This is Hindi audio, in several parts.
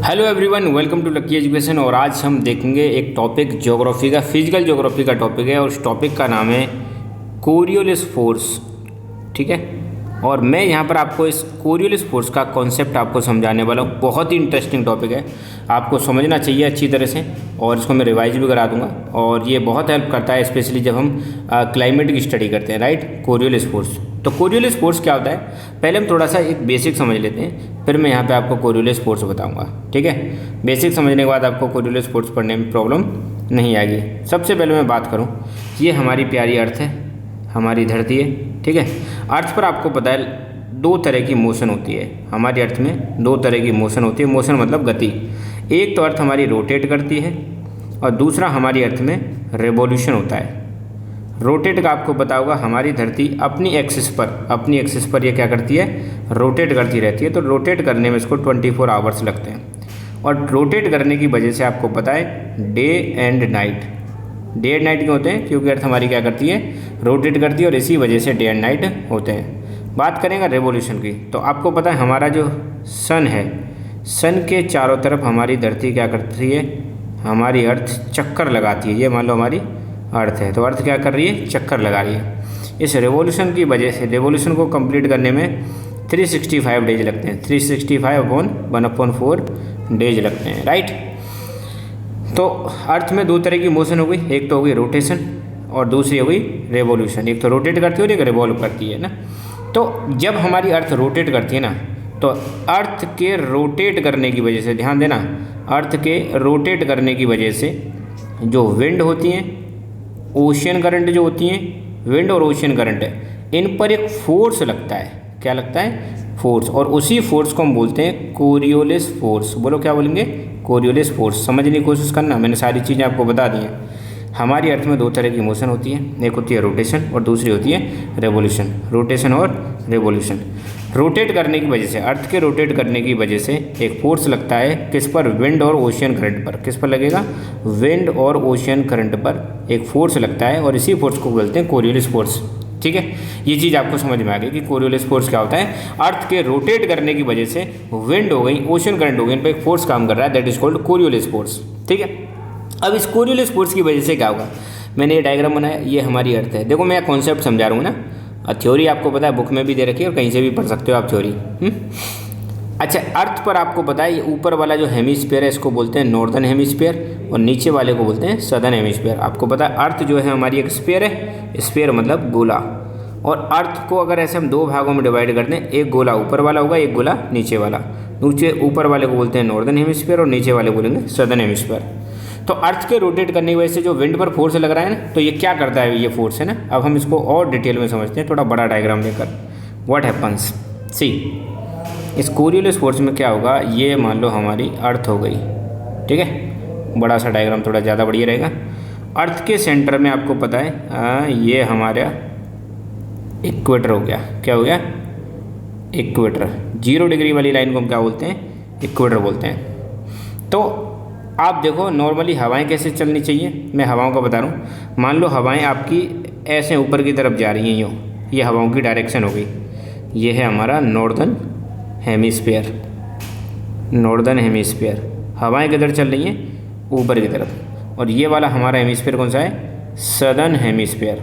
Hello everyone, welcome to lucky education. और आज हम देखेंगे एक टॉपिक ज्योग्राफी का, फिजिकल ज्योग्राफी का टॉपिक है और उस टॉपिक का नाम है कोरियोलिस फोर्स। ठीक है, और मैं यहाँ पर आपको इस कोरियोलिस फोर्स का कॉन्सेप्ट आपको समझाने वाला हूँ। बहुत ही इंटरेस्टिंग टॉपिक है, आपको समझना चाहिए अच्छी तरह से, और इसको मैं रिवाइज भी करा दूंगा। और ये बहुत हेल्प करता है, स्पेशली जब हम क्लाइमेट की स्टडी करते हैं, राइट। कोरियोलिस फोर्स, तो कोरियोलिस फोर्स क्या होता है, पहले हम थोड़ा सा एक बेसिक समझ लेते हैं, फिर मैं यहाँ पे आपको कोरियोलिस फोर्स बताऊंगा। ठीक है, बेसिक समझने के बाद आपको कोरियोलिस फोर्स पढ़ने में प्रॉब्लम नहीं आएगी। सबसे पहले मैं बात करूँ, ये हमारी प्यारी अर्थ है, हमारी धरती है। ठीक है, अर्थ पर आपको पता है दो तरह की मोशन होती है। हमारी अर्थ में दो तरह की मोशन होती है। मोशन मतलब गति। एक तो अर्थ हमारी रोटेट करती है और दूसरा हमारी अर्थ में रेवोल्यूशन होता है। रोटेट का आपको पता होगा, हमारी धरती अपनी एक्सिस पर ये क्या करती है, रोटेट करती रहती है। तो रोटेट करने में इसको 24 आवर्स लगते हैं। और रोटेट करने की वजह से आपको पता है डे एंड नाइट क्यों होते हैं, क्योंकि अर्थ हमारी क्या करती है, रोटेट करती है, और इसी वजह से डे एंड नाइट होते हैं। बात करेंगे रेवोल्यूशन की, तो आपको पता है हमारा जो सन है, सन के चारों तरफ हमारी धरती क्या करती है, हमारी अर्थ चक्कर लगाती है। ये मान लो हमारी अर्थ है, तो अर्थ क्या कर रही है, चक्कर लगा रही है। इस रेवोल्यूशन की वजह से, रेवोल्यूशन को कंप्लीट करने में 365 डेज लगते हैं। 365/1/4 डेज लगते हैं, राइट। तो अर्थ में दो तरह की मोशन हो गई, एक तो हो गई रोटेशन और दूसरी हो गई रेवोल्यूशन। एक तो रोटेट करती है और एक रिवॉल्व करती है ना। तो जब हमारी अर्थ रोटेट करती है ना, तो अर्थ के रोटेट करने की वजह से, ध्यान देना, अर्थ के रोटेट करने की वजह से जो विंड होती हैं, ओशियन करंट जो होती हैं, विंड और ओशियन करंट, इन पर एक फोर्स लगता है। क्या लगता है, फोर्स। और उसी फोर्स को हम बोलते हैं कोरियोलिस फोर्स। बोलो क्या बोलेंगे, कोरियोलिस फोर्स। समझने की कोशिश करना, मैंने सारी चीज़ें आपको बता दी हैं। हमारी अर्थ में दो तरह की मोशन होती है, एक होती है रोटेशन और दूसरी होती है रेवोल्यूशन। रोटेशन और रेवोल्यूशन, रोटेट करने की वजह से, अर्थ के रोटेट करने की वजह से एक फोर्स लगता है, किस पर, विंड और ओशियन करंट पर। किस पर लगेगा, विंड और ओशियन करंट पर एक फोर्स लगता है, और इसी फोर्स को बोलते हैं कोरियोलिस फोर्स। ठीक है, ये चीज़ आपको समझ में आ गई कि कोरियोलिस फोर्स क्या होता है। अर्थ के रोटेट करने की वजह से विंड हो गई, ओशियन करंट हो गई, इन पर एक फोर्स काम कर रहा है, that is called Coriolis force. ठीक है, अब इस कोरियोलिस फोर्स की वजह से क्या होगा, मैंने ये डायग्राम बनाया, ये हमारी अर्थ है। देखो मैं कॉन्सेप्ट समझा रहा हूँ ना, थ्योरी आपको पता है बुक में भी दे रखी है और कहीं से भी पढ़ सकते हो आप थ्योरी। अच्छा, अर्थ पर आपको पता है ये ऊपर वाला जो हेमिस्फीयर है इसको बोलते हैं नॉर्दर्न हेमिस्फीयर, और नीचे वाले को बोलते हैं सदर्न हेमिस्फीयर। आपको पता है अर्थ जो है हमारी एक स्फीयर है, स्फीयर मतलब गोला। और अर्थ को अगर ऐसे हम दो भागों में डिवाइड कर दें, एक गोला ऊपर वाला होगा, एक गोला नीचे वाला। ऊपर वाले को बोलते हैं नॉर्दर्न हेमिस्फीयर और नीचे वाले बोलेंगे सदर्न हेमिस्फीयर। तो अर्थ के रोटेट करने की वजह से जो विंड पर फोर्स लग रहा है ना, तो ये क्या करता है, ये फोर्स है ना। अब हम इसको और डिटेल में समझते हैं, थोड़ा बड़ा डायग्राम लेकर। व्हाट हैपन्स, सी, इस कोरियोलिस फोर्स में क्या होगा, ये मान लो हमारी अर्थ हो गई। ठीक है, बड़ा सा डायग्राम थोड़ा ज़्यादा बढ़िया रहेगा। अर्थ के सेंटर में आपको पता है ये हमारा इक्वेटर हो गया। क्या हो गया, इक्वेटर। 0 डिग्री वाली लाइन को हम क्या बोलते हैं, इक्वेटर बोलते हैं। तो आप देखो नॉर्मली हवाएं कैसे चलनी चाहिए, मैं हवाओं का बता रहा हूँ। मान लो हवाएं आपकी ऐसे ऊपर की तरफ जा रही हैं, यूँ, ये हवाओं की डायरेक्शन हो गई। ये है हमारा नॉर्दर्न हेमिस्फीयर, नॉर्दर्न हेमिस्फीयर। हवाएं किधर चल रही हैं, ऊपर की तरफ। और ये वाला हमारा हेमिस्फीयर कौन सा है, southern hemisphere,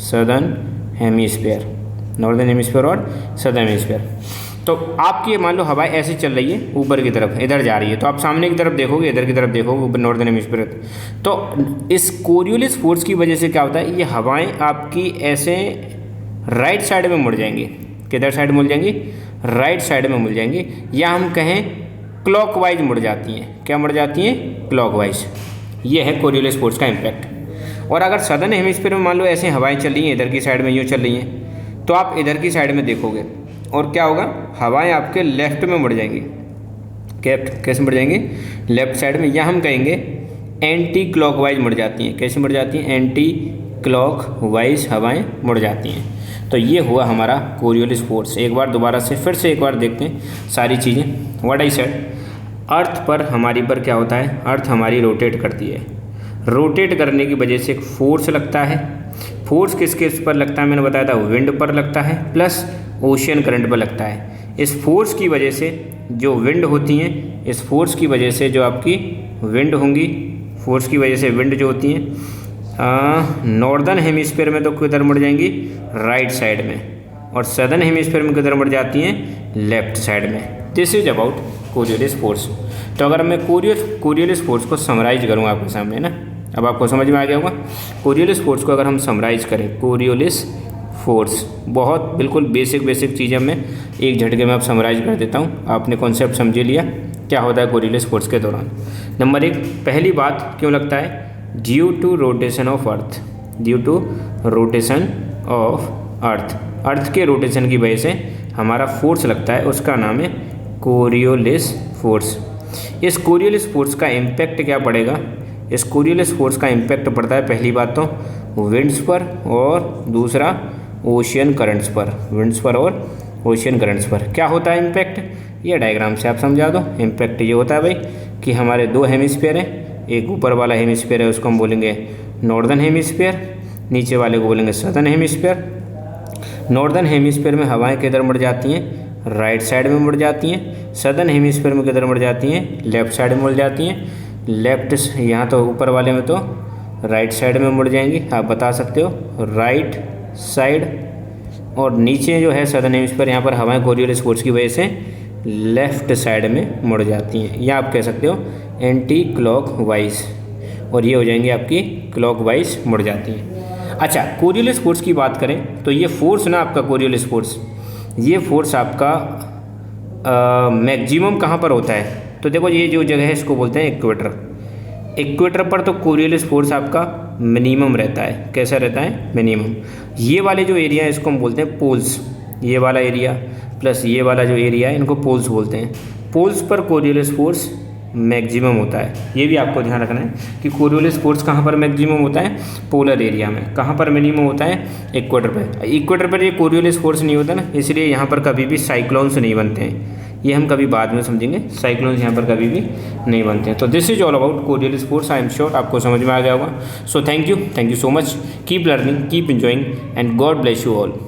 southern hemisphere, northern hemisphere और सदर्न हेमिस्फीयर। तो आपकी मान लो हवाएं ऐसे चल रही है ऊपर की तरफ, इधर जा रही है, तो आप सामने की तरफ देखोगे, इधर की तरफ देखोगे, ऊपर नॉर्दर्न हेमिस्फीयर। तो इस कोरियोलिस फोर्स की वजह से क्या होता है, ये हवाएं आपकी ऐसे राइट साइड में मुड़ जाएंगी। किधर साइड मुड़ जाएंगी, राइट साइड में मुड़ जाएंगी, या हम कहें क्लॉकवाइज मुड़ जाती हैं। क्या मुड़ जाती हैं, क्लॉकवाइज। ये है कोरियोलिस फोर्स का इम्पैक्ट। और अगर सदर्न हेमिस्फीयर में मान लो ऐसे हवाएं चल रही हैं, इधर की साइड में यूँ चल रही हैं, तो आप इधर की साइड में देखोगे और क्या होगा, हवाएं आपके लेफ्ट में मुड़ जाएंगी। कैसे मुड़ जाएंगी, लेफ्ट साइड में, या हम कहेंगे एंटी क्लॉकवाइज मुड़ जाती हैं। कैसे मुड़ जाती हैं, एंटी क्लॉकवाइज हवाएं मुड़ जाती हैं। तो ये हुआ हमारा कोरियोलिस फोर्स। एक बार दोबारा से फिर से एक बार देखते हैं सारी चीज़ें। व्हाट आई सेड, अर्थ पर हमारी पर क्या होता है, अर्थ हमारी रोटेट करती है। रोटेट करने की वजह से एक फोर्स लगता है। फोर्स किस किस पर लगता है, मैंने बताया था, विंड पर लगता है प्लस ओशियन करंट पर लगता है। इस फोर्स की वजह से जो विंड होती हैं, इस फोर्स की वजह से जो आपकी विंड होंगी, फोर्स की वजह से विंड जो होती हैं नॉर्दर्न हेमिस्फीयर में तो किधर मुड़ जाएंगी, राइट साइड में, और सदर्न हेमिस्फीयर में किधर मुड़ जाती हैं, लेफ्ट साइड में। This is about Coriolis force. तो अगर मैं कोरियोलिस फोर्स को समराइज करूँ आपके सामने ना, अब आपको समझ में आ गया होगा। कोरियोलिस फोर्स को अगर हम समराइज करें, कोरियोलिस फोर्स बहुत बिल्कुल बेसिक चीज़ें मैं एक झटके में आप समराइज कर देता हूँ, आपने कॉन्सेप्ट समझ लिया क्या होता है कोरियोलिस फोर्स के दौरान। नंबर 1, पहली बात क्यों लगता है, due to rotation of earth, due to rotation of earth के रोटेशन की वजह से हमारा फोर्स लगता है, उसका नाम है कोरियोलिस फोर्स। इस कोरियोलिस फोर्स का इम्पैक्ट क्या पड़ेगा, इस कोरियोलिस फोर्स का इम्पैक्ट पड़ता है पहली बात तो विंड्स पर, और दूसरा ओशियन करंट्स पर, विंड्स पर और ओशियन करंट्स पर। क्या होता है इम्पैक्ट, ये डायग्राम से आप समझा दो। इम्पैक्ट ये होता है भाई कि हमारे 2 हेमिस्फीयर हैं, एक ऊपर वाला हेमिस्फीयर है उसको हम बोलेंगे नॉर्दर्न हेमिस्फीयर, नीचे वाले को बोलेंगे सदर्न हेमिस्फीयर। नॉर्दर्न हेमिस्फीयर में हवाएं किधर मुड़ जाती हैं, राइट साइड में मुड़ जाती हैं। सदर्न हेमिस्फीयर में किधर मुड़ जाती हैं, लेफ्ट साइड में मुड़ जाती हैं। लेफ्ट यहाँ तो ऊपर वाले में तो राइट साइड में मुड़ जाएंगी, आप बता सकते हो राइट साइड, और नीचे जो है सदर्न हेमिस्फीयर, यहाँ पर हवाएं कोरियोलिस फोर्स की वजह से लेफ्ट साइड में मुड़ जाती हैं, या आप कह सकते हो एंटी क्लॉक वाइज, और ये हो जाएंगी आपकी क्लॉक वाइज मुड़ जाती हैं। अच्छा, कोरियोलिस फोर्स की बात करें तो ये फोर्स ना आपका कोरियोलिस फोर्स, ये फोर्स आपका मैक्सिमम कहाँ पर होता है, तो देखो ये जो जगह है इसको बोलते हैं इक्वेटर। इक्वेटर पर तो कोरियोलिस फोर्स आपका मिनिमम रहता है। कैसा रहता है, मिनिमम। ये वाले जो एरिया है इसको हम बोलते हैं पोल्स, ये वाला एरिया प्लस ये वाला जो एरिया है इनको पोल्स बोलते हैं। पोल्स पर कोरियोलिस फोर्स मैक्सिमम होता है, ये भी आपको ध्यान रखना है कि कोरियोलिस फोर्स कहाँ पर मैक्सिमम होता है, पोलर एरिया में। कहाँ पर मिनिमम होता है, इक्वेटर पर। इक्वेटर पर ये कोरियोलिस फोर्स नहीं होता ना, इसलिए यहाँ पर कभी भी साइक्लोन्स नहीं बनते हैं, ये हम कभी बाद में समझेंगे। साइक्लोन्स यहाँ पर कभी भी नहीं बनते हैं। तो this is all about Coriolis force. I am sure आपको समझ में आ गया होगा। So thank you so much, keep learning, keep enjoying, and God bless you all.